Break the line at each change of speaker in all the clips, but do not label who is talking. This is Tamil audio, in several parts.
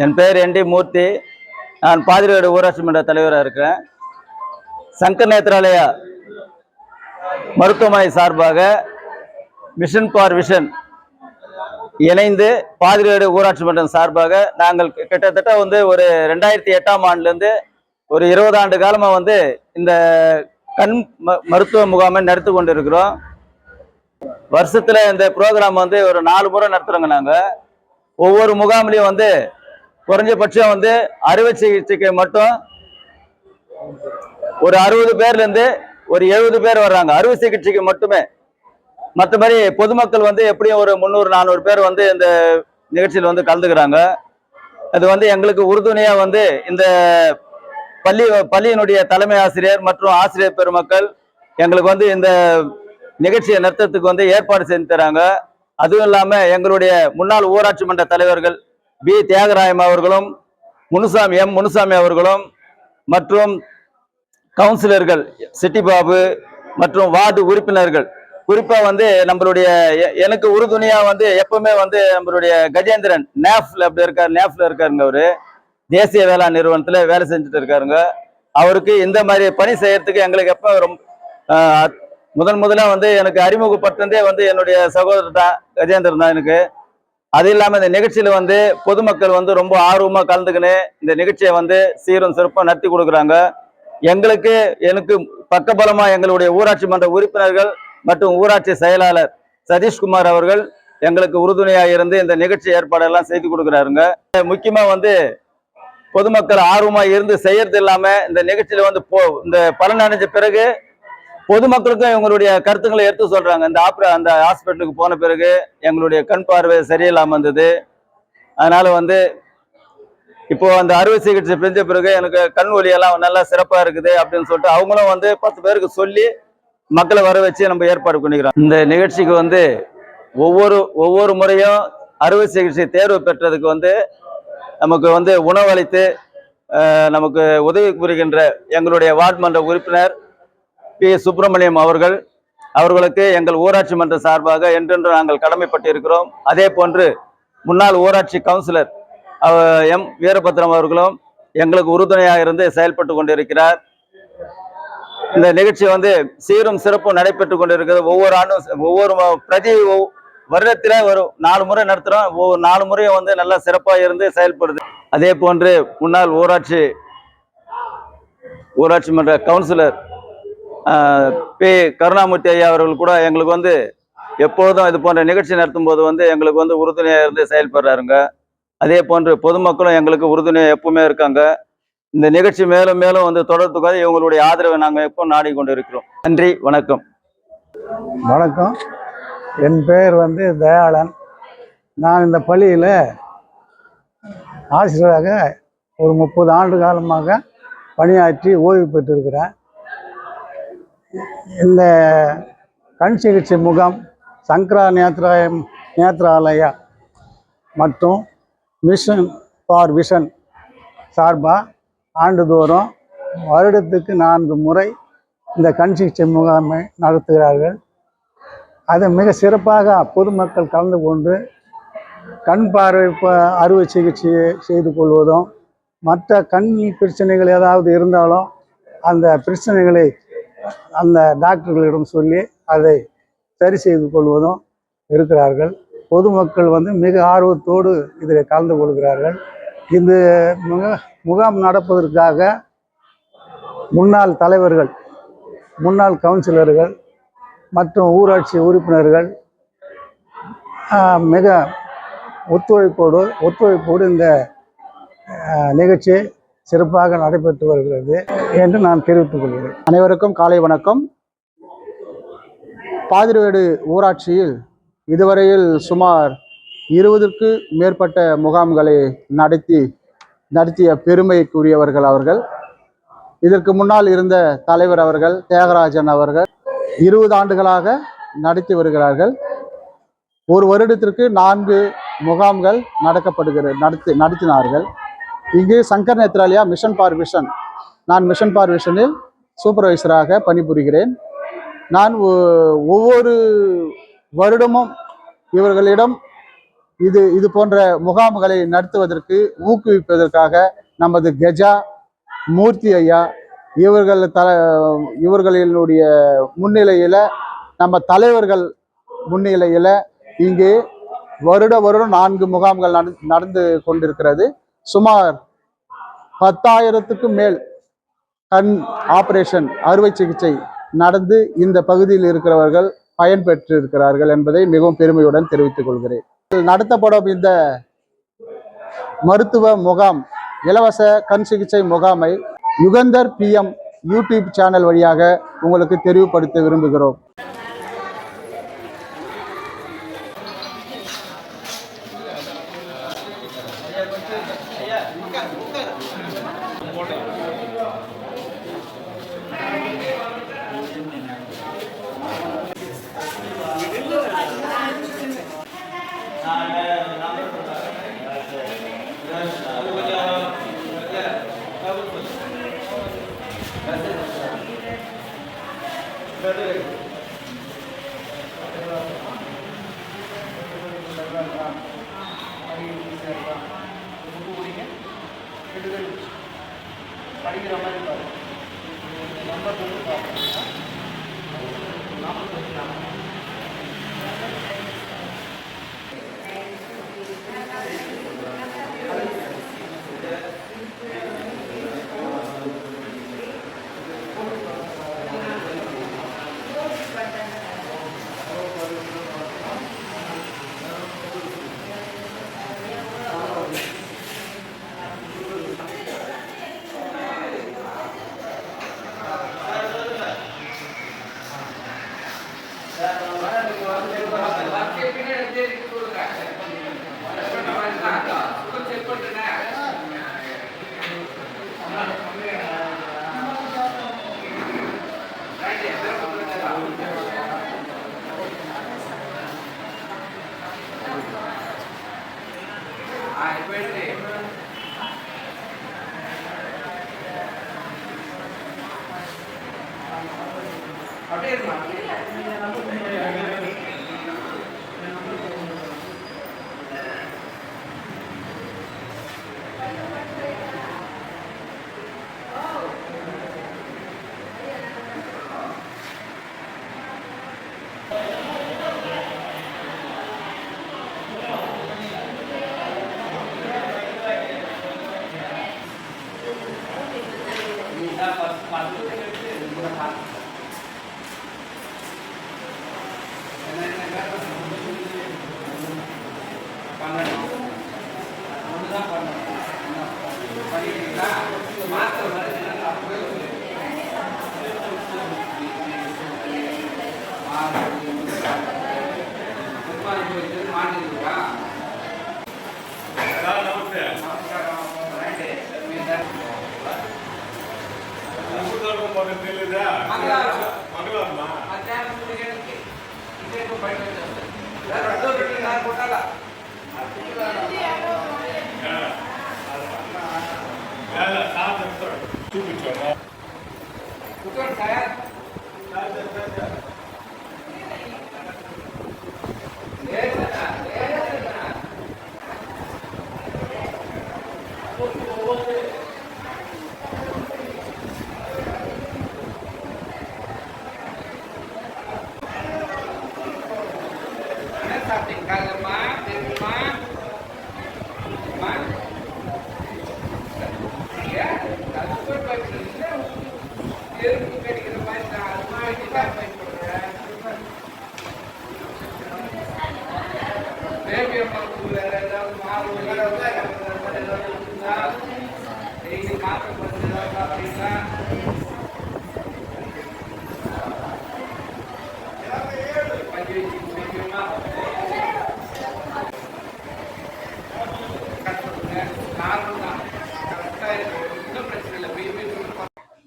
என் பெயர் என் டி மூர்த்தி. நான் பாதிரிவேடு ஊராட்சி மன்ற தலைவராக இருக்கிறேன். சங்கர் நேத்ராலயா மருத்துவமனை சார்பாக மிஷன் ஃபார் விஷன் இணைந்து பாதிரிவேடு ஊராட்சி மன்றம் சார்பாக நாங்கள் கிட்டத்தட்ட ஒரு 2008ஆம் ஆண்டுலேருந்து ஒரு 20 ஆண்டு காலமாக இந்த கண் மருத்துவ முகாமை நடத்தி கொண்டு இருக்கிறோம். வருஷத்துல இந்த ப்ரோக்ராம் ஒரு 4 முறை நடத்துறோங்க. நாங்கள் ஒவ்வொரு முகாம்லையும் குறைஞ்சபட்சம் அறுவை சிகிச்சைக்கு மட்டும் ஒரு 60 பேர்லேருந்து ஒரு 70 பேர் வர்றாங்க அறுவை சிகிச்சைக்கு மட்டுமே. மற்றபடி பொதுமக்கள் எப்படியும் ஒரு 300-400 பேர் இந்த நிகழ்ச்சியில் கலந்துக்கிறாங்க. அது எங்களுக்கு உறுதுணையா இந்த பள்ளியினுடைய தலைமை ஆசிரியர் மற்றும் ஆசிரியர் பெருமக்கள் எங்களுக்கு இந்த நிகழ்ச்சியை நடத்துறதுக்கு ஏற்பாடு செஞ்சு தராங்க. அதுவும் இல்லாம எங்களுடைய முன்னாள் ஊராட்சி மன்ற தலைவர்கள் பி தியாகராயம் அவர்களும் முனுசாமி அவர்களும் மற்றும் கவுன்சிலர்கள் சிட்டிபாபு மற்றும் வார்டு உறுப்பினர்கள் குறிப்பா நம்மளுடைய எனக்கு உறுதுணையா எப்பவுமே நம்மளுடைய கஜேந்திரன் நேஃப்ல இருக்காருங்க. அவரு தேசிய வேளாண் நிறுவனத்துல வேலை செஞ்சுட்டு இருக்காருங்க. அவருக்கு இந்த மாதிரி பணி செய்யறதுக்கு எங்களுக்கு எப்ப ரொம்ப முதல்ல எனக்கு அறிமுகப்படுத்ததே என்னுடைய சகோதரர் தான், கஜேந்திரன் தான் எனக்கு. அது இல்லாம இந்த நிகழ்ச்சியில பொதுமக்கள் ரொம்ப ஆர்வமா கலந்துக்கின்னு இந்த நிகழ்ச்சியை சீரும் சிறப்பாக நடத்தி கொடுக்குறாங்க. எனக்கு பக்கபலமா எங்களுடைய ஊராட்சி மன்ற உறுப்பினர்கள் மற்றும் ஊராட்சி செயலாளர் சதீஷ்குமார் அவர்கள் எங்களுக்கு உறுதுணையாக இருந்து இந்த நிகழ்ச்சி ஏற்பாடெல்லாம் செய்து கொடுக்குறாருங்க. முக்கியமா பொதுமக்கள் ஆர்வமா இருந்து செய்யறது இல்லாம இந்த நிகழ்ச்சியில இந்த பலன் அடைஞ்ச பிறகு பொதுமக்களுக்கும் இவங்களுடைய கருத்துக்களை எடுத்து சொல்றாங்க. அந்த ஹாஸ்பிட்டலுக்கு போன பிறகு எங்களுடைய கண் பார்வை சரியில்லாம இருந்தது. அதனால இப்போ அந்த அறுவை சிகிச்சை செஞ்ச பிறகு எனக்கு கண் ஒலியெல்லாம் நல்லா சிறப்பா இருக்குது அப்படின்னு சொல்லிட்டு அவங்களும் 10 பேருக்கு சொல்லி மக்களை வர வச்சு நம்ம ஏற்பாடு பண்ணிக்கிறோம். இந்த நிகழ்ச்சிக்கு ஒவ்வொரு முறையும் அறுவை சிகிச்சை தேர்வு பெற்றதுக்கு நமக்கு உணவளித்து நமக்கு உதவி புரிகின்ற எங்களுடைய வார்டு மன்ற உறுப்பினர் பி சுப்பிரமணியம் அவர்களுக்கு எங்கள் ஊராட்சி மன்ற சார்பாக என்றென்று நாங்கள் கடமைப்பட்டு இருக்கிறோம். அதே போன்று முன்னாள் ஊராட்சி கவுன்சிலர் எம் வீரபத்ரம் அவர்களும் எங்களுக்கு உறுதுணையாக இருந்து செயல்பட்டு கொண்டிருக்கிறார். இந்த நிகழ்ச்சி சீரும் சிறப்பும் நடைபெற்று கொண்டிருக்கிறது. ஒவ்வொரு ஆண்டும் பிரதி வருடத்துல ஒரு 4 முறை நடத்துறோம். ஒவ்வொரு 4 முறையும் நல்லா சிறப்பாக இருந்து செயல்படுது. அதே போன்று முன்னாள் ஊராட்சி மன்ற கவுன்சிலர் பி கருணாமூர்த்தி ஐயா அவர்கள் கூட எங்களுக்கு எப்போதும் இது போன்ற நிகழ்ச்சி நடத்தும் போது எங்களுக்கு உறுதுணையாக இருந்து செயல்படுறாருங்க. அதே போன்று பொதுமக்களும் எங்களுக்கு உறுதுணையாக எப்பவுமே இருக்காங்க. இந்த நிகழ்ச்சி மேலும் மேலும் தொடர்றதுக்காக இவங்களுடைய ஆதரவை நாங்கள் எப்போ நாடிக்கொண்டு இருக்கிறோம். நன்றி, வணக்கம்.
வணக்கம். என் பெயர் தயாளன். நான் இந்த பள்ளியில் ஆசிரியராக ஒரு 30 ஆண்டு காலமாக பணியாற்றி ஓய்வு பெற்றிருக்கிறேன். இந்த கண் சிகிச்சை முகாம் சங்கரா நேத்ராலயா மற்றும் மிஷன் ஃபார் விஷன் சார்பாக ஆண்டுதோறும் வருடத்துக்கு 4 முறை இந்த கண் சிகிச்சை முகாமை நடத்துகிறார்கள். அதை மிக சிறப்பாக பொதுமக்கள் கலந்து கொண்டு கண் பார்வை அறுவை சிகிச்சையை செய்து கொள்வதும் மற்ற கண் பிரச்சனைகள் ஏதாவது இருந்தாலும் அந்த பிரச்சனைகளை அந்த டாக்டர்களிடம் சொல்லி அதை சரி செய்து கொள்வதும் இருக்கிறார்கள். பொதுமக்கள் மிக ஆர்வத்தோடு இதில் கலந்து கொள்கிறார்கள். இந்த முகாம் நடப்பதற்காக முன்னாள் தலைவர்கள், முன்னாள் கவுன்சிலர்கள் மற்றும் ஊராட்சி உறுப்பினர்கள் மிக ஒத்துழைப்போடு இந்த நிகழ்ச்சி சிறப்பாக நடைபெற்று வருகிறது என்று நான் தெரிவித்துக் கொள்கிறேன்.
அனைவருக்கும் காலை வணக்கம். பாதிரிவேடு ஊராட்சியில் இதுவரையில் சுமார் 20க்கு மேற்பட்ட முகாம்களை நடத்திய பெருமைக்குரியவர்கள் அவர்கள். இதற்கு முன்னால் இருந்த தலைவர் அவர்கள் தியாகராஜன் அவர்கள் 20 ஆண்டுகளாக நடத்தி வருகிறார்கள். ஒரு வருடத்திற்கு 4 முகாம்கள் நடத்தினார்கள். இங்கு Shankar Nethralaya mission for vision, நான் மிஷன் ஃபார் விஷனில் சூப்பர்வைசராக பணிபுரிகிறேன். நான் ஒவ்வொரு வருடமும் இவர்களிடம் இது போன்ற முகாம்களை நடத்துவதற்கு ஊக்குவிப்பதற்காக நமது கெஜா மூர்த்தி ஐயா இவர்களினுடைய முன்னிலையில நம்ம தலைவர்கள் முன்னிலையில இங்கே வருடம் 4 முகாம்கள் நடந்து கொண்டிருக்கிறது. சுமார் 10,000க்கும் மேல் கண் ஆபரேஷன் அறுவை சிகிச்சை நடந்து இந்த பகுதியில் இருக்கிறவர்கள் பயன்பெற்று இருக்கிறார்கள் என்பதை மிகவும் பெருமையுடன் தெரிவித்துக் கொள்கிறேன். நடத்தப்படும் இந்த மருத்துவ முகாம், இலவச கண் சிகிச்சை முகாமை யுகந்தர் PM யூடியூப் சேனல் வழியாக உங்களுக்கு தெரிவுபடுத்த விரும்புகிறோம்.
படிக்கிற மாதிரி பாருங்க. நம்பர் வந்து பார்த்தீங்கன்னா 45.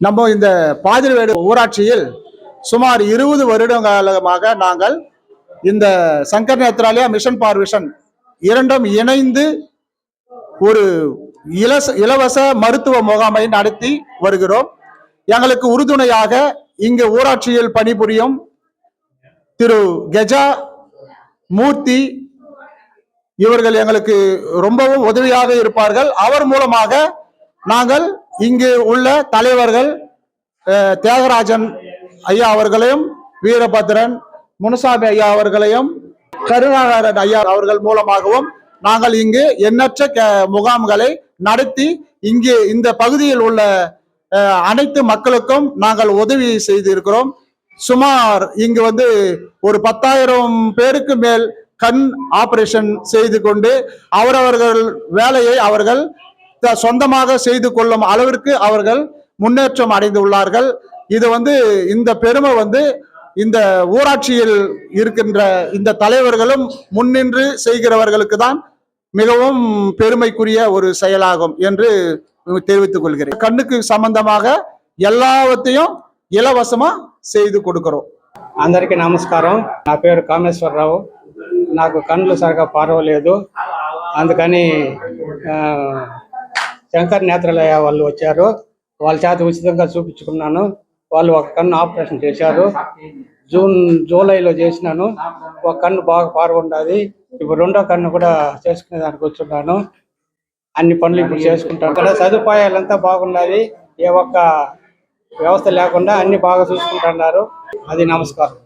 நம்ம இந்த பாதிரிவேடு ஊராட்சியில் சுமார் 20 வருடகாலமாக நாங்கள் இந்த Shankar Nethralaya mission for vision இரண்டும் இணைந்து ஒரு இலவச மருத்துவ முகாமை நடத்தி வருகிறோம். எங்களுக்கு உறுதுணையாக இங்கு ஊராட்சியில் பணிபுரியும் திரு கெஜா மூர்த்தி
இவர்கள் எங்களுக்கு ரொம்பவும் உதவியாக இருப்பார்கள். அவர் மூலமாக நாங்கள் இங்கு உள்ள தலைவர்கள் தியாகராஜன் ஐயா அவர்களையும், வீரபத்ரன் முனுசாமி ஐயா அவர்களையும், கருணாகரன் ஐயா அவர்கள் மூலமாகவும் நாங்கள் இங்கு எண்ணற்ற முகாம்களை நடத்தி இங்கு இந்த பகுதியில் உள்ள அனைத்து மக்களுக்கும் நாங்கள் உதவி செய்திருக்கிறோம். சுமார் இங்கு வந்து ஒரு 10,000 பேருக்கு மேல் கண் ஆபரேஷன் செய்து கொண்டு அவரவர்கள் வேலையை அவர்கள் சொந்தமாக செய்து கொள்ளும் அளவிற்கு அவர்கள் முன்னேற்றம் அடைந்துள்ளார்கள். இது வந்து இந்த பெருமை வந்து இந்த ஊராட்சியில் இருக்கின்ற இந்த தலைவர்களும் முன்னின்று செய்கிறவர்களுக்கு தான் மிகவும் பெருமைக்குரிய ஒரு செயலாகும் என்று தெரிவித்துக் கொள்கிறேன். கண்ணுக்கு சம்பந்தமாக எல்லாவற்றையும் ఇలవసమా செய்து கொடுக்கிறோம்.
అందరికీ నమస్కారం. నా పేరు కామేశ్వరరావు. నాకు కళ్ళు సరిగా పర్వాలేదు, అందుకని శంకర్ నేత్రాలయ వాళ్ళు వచ్చారు. వాళ్ళ చేత ఉచితంగా చూపించుకున్నాను. వాళ్ళు ఒక కన్ను ఆపరేషన్ చేశారు. జూలైలో చేసినాను. ఒక కన్ను బాగా పారుండాది. ఇప్పుడు రెండో కన్ను కూడా చేసుకునే దానికి వచ్చున్నాను. అన్ని పనులు ఇప్పుడు చేసుకుంటాను. ఇక్కడ సదుపాయాలంతా బాగున్నది. ఏ ఒక్క వ్యవస్థ లేకుండా అన్ని బాగా చూసుకుంటున్నారు. అది నమస్కారం.